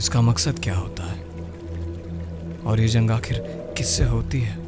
इसका मकसद क्या होता है और ये जंग आखिर किससे होती है?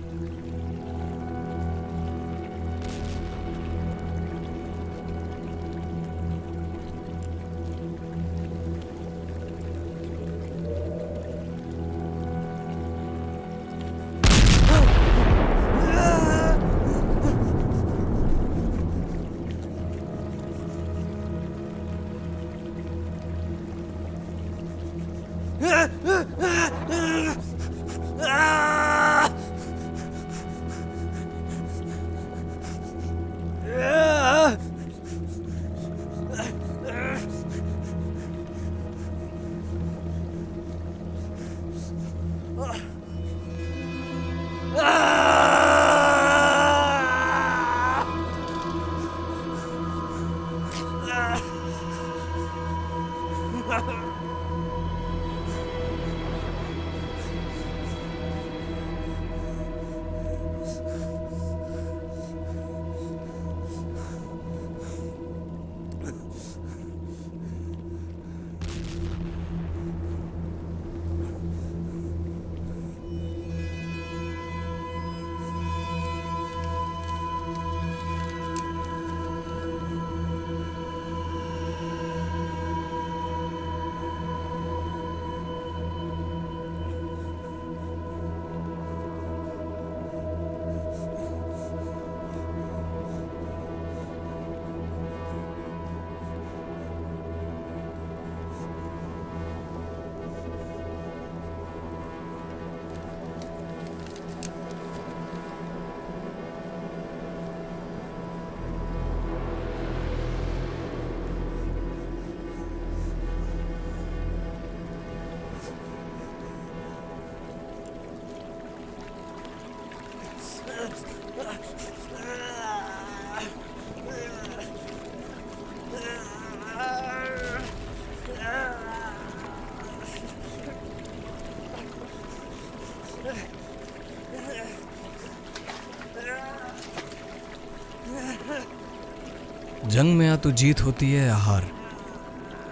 जंग में या तो जीत होती है या हार,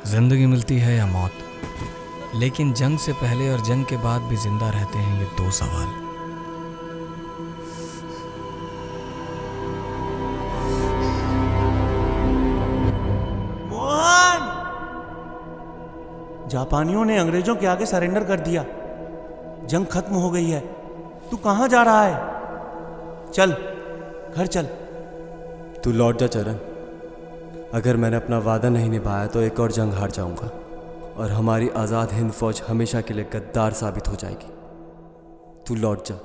जिंदगी मिलती है या मौत। लेकिन जंग से पहले और जंग के बाद भी जिंदा रहते हैं ये दो सवाल। मोहन! जापानियों ने अंग्रेजों के आगे सरेंडर कर दिया। जंग खत्म हो गई है। तू कहां जा रहा है? चल, घर चल। तू लौट जा चरण। अगर मैंने अपना वादा नहीं निभाया तो एक और जंग हार जाऊंगा और हमारी आज़ाद हिंद फौज हमेशा के लिए गद्दार साबित हो जाएगी। तू लौट जा।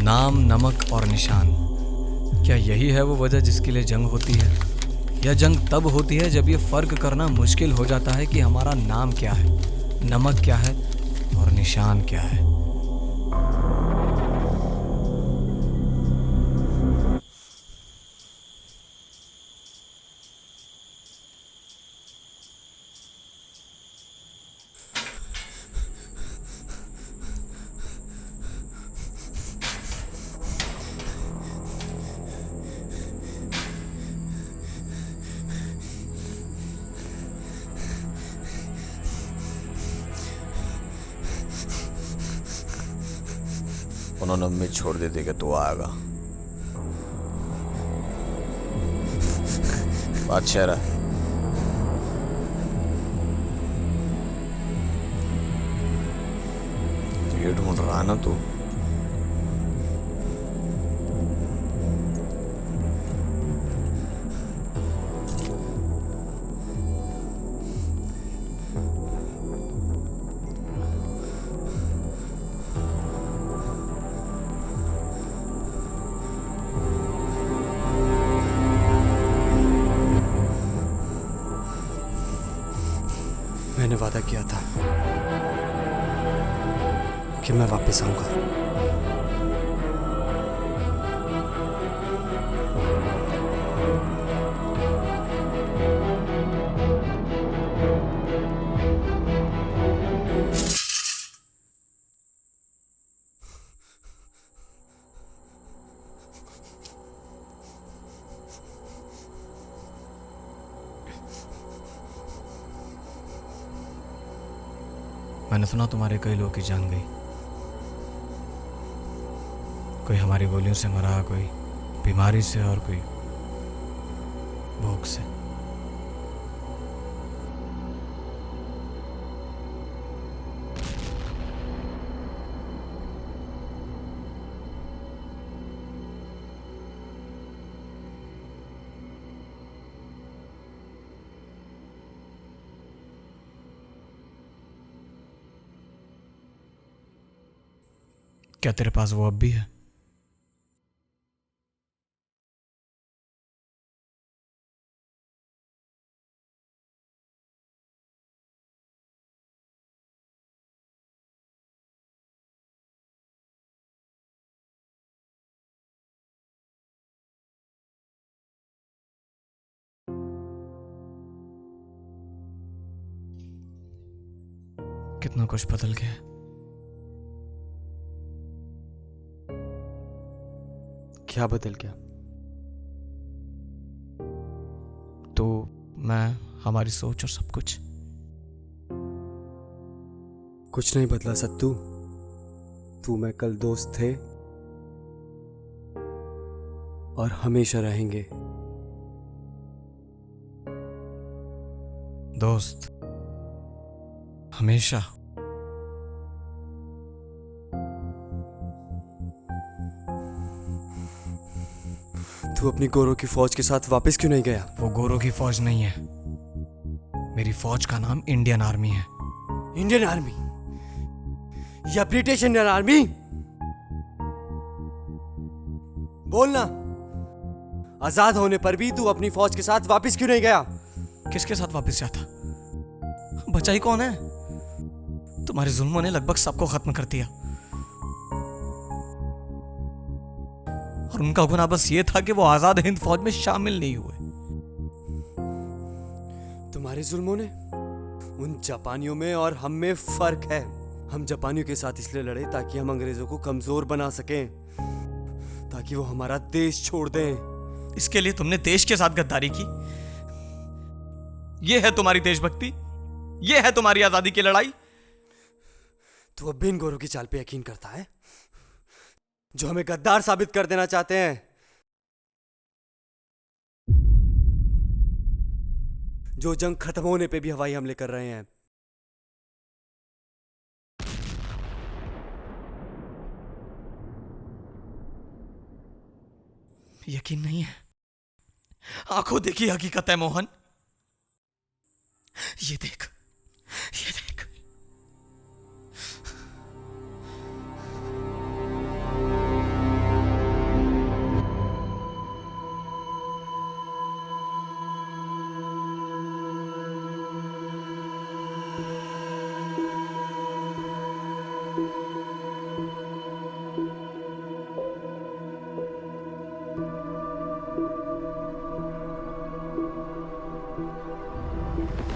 नाम, नमक और निशान, क्या यही है वो वजह जिसके लिए जंग होती है? या जंग तब होती है जब ये फर्क करना मुश्किल हो जाता है कि हमारा नाम क्या है नमक क्या है और निशान क्या है। उन्होंने उम्मीद छोड़ दी थी कि तू आएगा। बादशाह रहा तो ये ढूंढ रहा है ना तू। मैंने वादा किया था कि मैं वापस आऊंगा। मैंने सुना तुम्हारे कई लोगों की जान गई। कोई हमारी गोलियों से मरा, कोई बीमारी से और कोई भूख से। क्या तेरे पास वो अब भी है? कितना कुछ बदल गया है। क्या बदल गया? तो मैं, हमारी सोच और सब कुछ। कुछ नहीं बदला सत्तू। तू मैं कल दोस्त थे और हमेशा रहेंगे। दोस्त हमेशा। तू अपनी गोरों की फौज के साथ वापस क्यों नहीं गया? वो गोरों की फौज नहीं है। मेरी फौज का नाम इंडियन आर्मी है। इंडियन आर्मी या ब्रिटिश इंडियन आर्मी? बोलना। आजाद होने पर भी तू अपनी फौज के साथ वापस क्यों नहीं गया? किसके साथ वापस जाता? बचा ही कौन है? तुम्हारे जुल्मों ने लगभग सबको खत्म कर दिया और उनका गुनाह बस ये था कि वो आजाद हिंद फौज में शामिल नहीं हुए। तुम्हारे जुल्मों ने? उन जापानियों में और हम में फर्क है। हम जापानियों के साथ इसलिए लड़े ताकि हम अंग्रेजों को कमजोर बना सकें, ताकि वो हमारा देश छोड़ दें। इसके लिए तुमने देश के साथ गद्दारी की? यह है तुम्हारी देशभक्ति? यह है तुम्हारी आजादी की लड़ाई? तू अब भी इन गोरों की चाल पे यकीन करता है, जो हमें गद्दार साबित कर देना चाहते हैं, जो जंग खत्म होने पे भी हवाई हमले कर रहे हैं। यकीन नहीं है? आंखों देखी हकीकत है मोहन। ये देख, ये देख।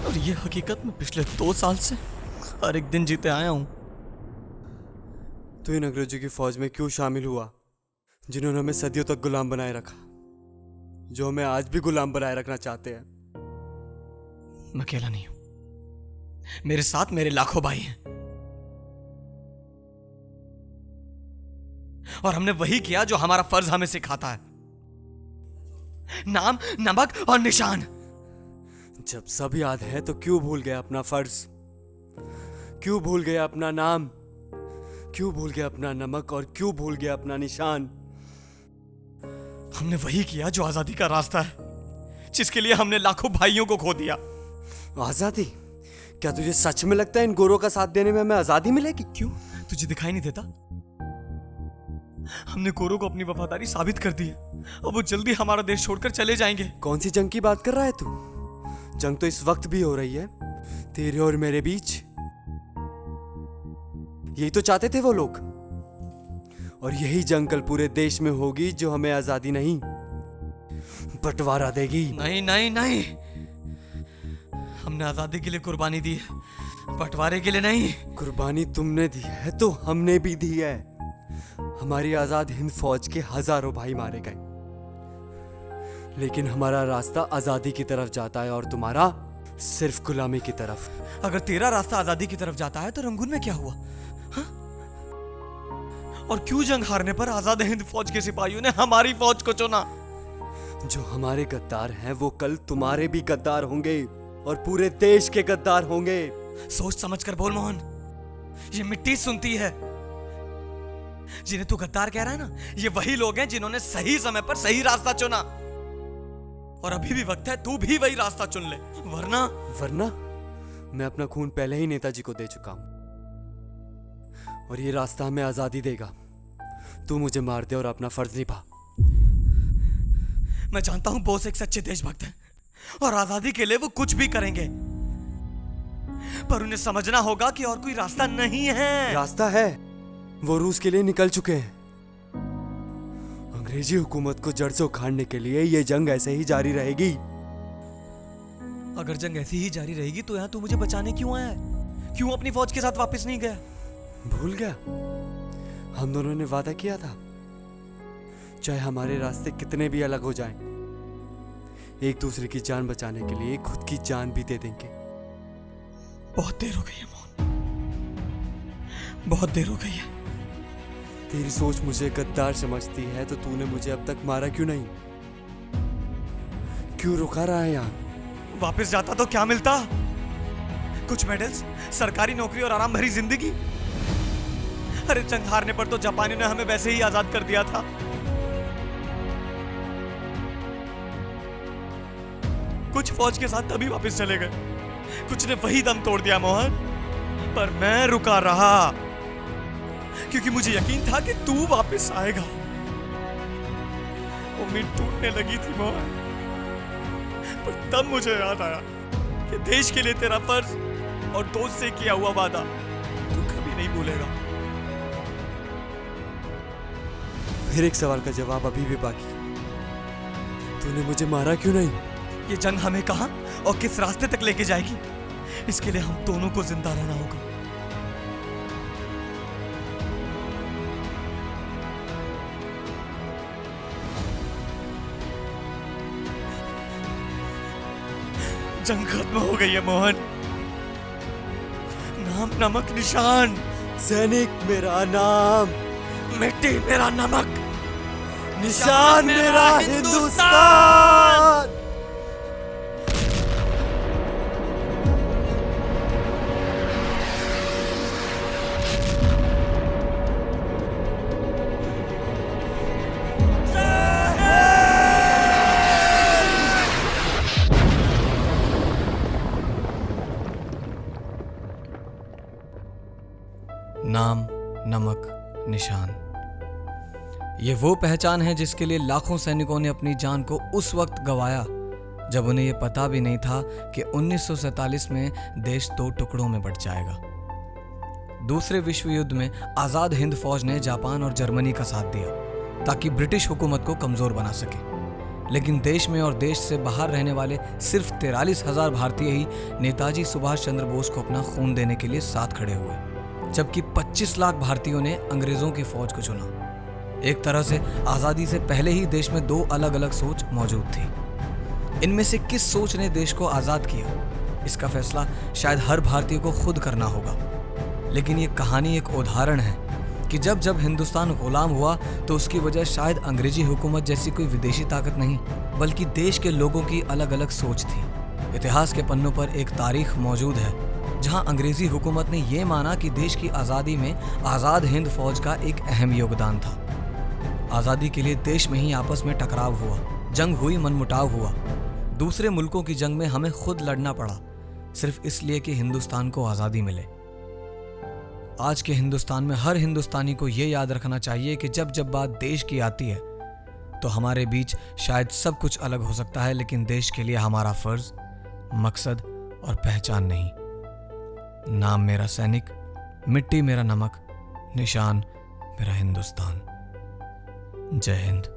और ये हकीकत मैं पिछले 2 साल से हर एक दिन जीते आया हूं। तू इन अंग्रेजों की फौज में क्यों शामिल हुआ जिन्होंने हमें सदियों तक गुलाम बनाए रखा, जो हमें आज भी गुलाम बनाए रखना चाहते हैं? मैं अकेला नहीं हूं, मेरे साथ मेरे लाखों भाई हैं और हमने वही किया जो हमारा फर्ज हमें सिखाता है, नाम, नमक और निशान। जब सब याद है तो क्यों भूल गया अपना फर्ज? क्यों भूल गया अपना नाम? क्यों भूल गया अपना नमक और क्यों भूल गया अपना निशान? हमने वही किया जो आजादी का रास्ता है, जिसके लिए हमने लाखों भाइयों को खो दिया। आजादी? क्या तुझे सच में लगता है इन गोरों का साथ देने में हमें आजादी मिलेगी? क्यों, तुझे दिखाई नहीं देता? हमने गोरों को अपनी वफादारी साबित कर दी है और वो जल्दी हमारा देश छोड़कर चले जाएंगे। कौन सी जंग की बात कर रहा है तू? जंग तो इस वक्त भी हो रही है, तेरे और मेरे बीच। यही तो चाहते थे वो लोग, और यही जंग कल पूरे देश में होगी जो हमें आजादी नहीं, बंटवारा देगी। नहीं नहीं नहीं, हमने आजादी के लिए कुर्बानी दी है, बंटवारे के लिए नहीं। कुर्बानी तुमने दी है तो हमने भी दी है। हमारी आजाद हिंद फौज के हजारों भाई मारे गए, लेकिन हमारा रास्ता आजादी की तरफ जाता है और तुम्हारा सिर्फ गुलामी की तरफ। अगर तेरा रास्ता आजादी की तरफ जाता है तो रंगून में क्या हुआ? हा? और क्यों जंग हारने पर आजाद हिंद फौज के सिपाहियों ने हमारी फौज को चुना? जो हमारे गद्दार हैं वो कल तुम्हारे भी गद्दार होंगे और पूरे देश के गद्दार होंगे। सोच समझ कर बोल मोहन, ये मिट्टी सुनती है। जिन्हें तू गद्दार कह रहा है ना, ये वही लोग हैं जिन्होंने सही समय पर सही रास्ता चुना, और अभी भी वक्त है तू भी वही रास्ता चुन ले, वरना मैं अपना खून पहले ही नेताजी को दे चुका हूं और ये रास्ता हमें आजादी देगा। तू मुझे मार दे और अपना फर्ज निभा। मैं जानता हूं बोस एक सच्चे देशभक्त हैं और आजादी के लिए वो कुछ भी करेंगे, पर उन्हें समझना होगा कि और कोई रास्ता नहीं है। रास्ता है, वो रूस के लिए निकल चुके हैं। अंग्रेजी हुकूमत को जड़ से उखाड़ने के लिए ये जंग ऐसे ही जारी रहेगी। अगर जंग ऐसी ही जारी रहेगी तो यहाँ तू मुझे बचाने क्यों आया है? क्यों अपनी फौज के साथ वापस नहीं गया? भूल गया? हम दोनों ने वादा किया था, चाहे हमारे रास्ते कितने भी अलग हो जाएं, एक दूसरे की जान बचाने के लिए खुद की जान भी दे देंगे। बहुत देर हो गई है मोहन, बहुत देर हो गई है। तेरी सोच मुझे गद्दार समझती है तो तूने मुझे अब तक मारा क्यों नहीं? क्यों रुका रहा है यहाँ? वापस जाता तो क्या मिलता? कुछ मेडल्स, सरकारी नौकरी और आराम भरी जिंदगी। अरे जंग हारने पर तो जापानियों ने हमें वैसे ही आजाद कर दिया था। कुछ फौज के साथ तभी वापस चले गए, कुछ ने वही दम तोड़ दिया मोहन, पर मैं रुका रहा क्योंकि मुझे यकीन था कि तू वापस आएगा। उम्मीद टूटने लगी थी मोहन, पर तब मुझे याद आया कि देश के लिए तेरा फर्ज और दोस्त से किया हुआ वादा तू कभी नहीं भूलेगा। फिर एक सवाल का जवाब अभी भी बाकी, तूने मुझे मारा क्यों नहीं? ये जंग हमें कहां और किस रास्ते तक लेके जाएगी, इसके लिए हम दोनों को जिंदा रहना होगा। जंग खत्म हो गई है मोहन। नाम, नमक, निशान। सैनिक मेरा नाम, मिट्टी मेरा नमक, निशान मेरा हिंदुस्तान। नाम, नमक, निशान, ये वो पहचान है जिसके लिए लाखों सैनिकों ने अपनी जान को उस वक्त गंवाया जब उन्हें यह पता भी नहीं था कि 1947 में देश 2 टुकड़ों में बंट जाएगा। दूसरे विश्व युद्ध में आजाद हिंद फौज ने जापान और जर्मनी का साथ दिया ताकि ब्रिटिश हुकूमत को कमजोर बना सके, लेकिन देश में और देश से बाहर रहने वाले सिर्फ 43,000 भारतीय ही नेताजी सुभाष चंद्र बोस को अपना खून देने के लिए साथ खड़े हुए, जबकि 25 लाख भारतीयों ने अंग्रेजों की फौज को चुना। एक तरह से आजादी से पहले ही देश में दो अलग अलग सोच मौजूद थी। इनमें से किस सोच ने देश को आजाद किया, इसका फैसला शायद हर भारतीय को खुद करना होगा। लेकिन ये कहानी एक उदाहरण है कि जब जब हिंदुस्तान गुलाम हुआ तो उसकी वजह शायद अंग्रेजी हुकूमत जैसी कोई विदेशी ताकत नहीं, बल्कि देश के लोगों की अलग अलग सोच थी। इतिहास के पन्नों पर एक तारीख मौजूद है जहां अंग्रेजी हुकूमत ने यह माना कि देश की आज़ादी में आज़ाद हिंद फौज का एक अहम योगदान था। आज़ादी के लिए देश में ही आपस में टकराव हुआ, जंग हुई, मनमुटाव हुआ। दूसरे मुल्कों की जंग में हमें खुद लड़ना पड़ा, सिर्फ इसलिए कि हिंदुस्तान को आज़ादी मिले। आज के हिंदुस्तान में हर हिंदुस्तानी को यह याद रखना चाहिए कि जब जब बात देश की आती है तो हमारे बीच शायद सब कुछ अलग हो सकता है, लेकिन देश के लिए हमारा फर्ज, मकसद और पहचान नहीं। नाम मेरा सैनिक, मिट्टी मेरा नमक, निशान मेरा हिंदुस्तान। जय हिंद।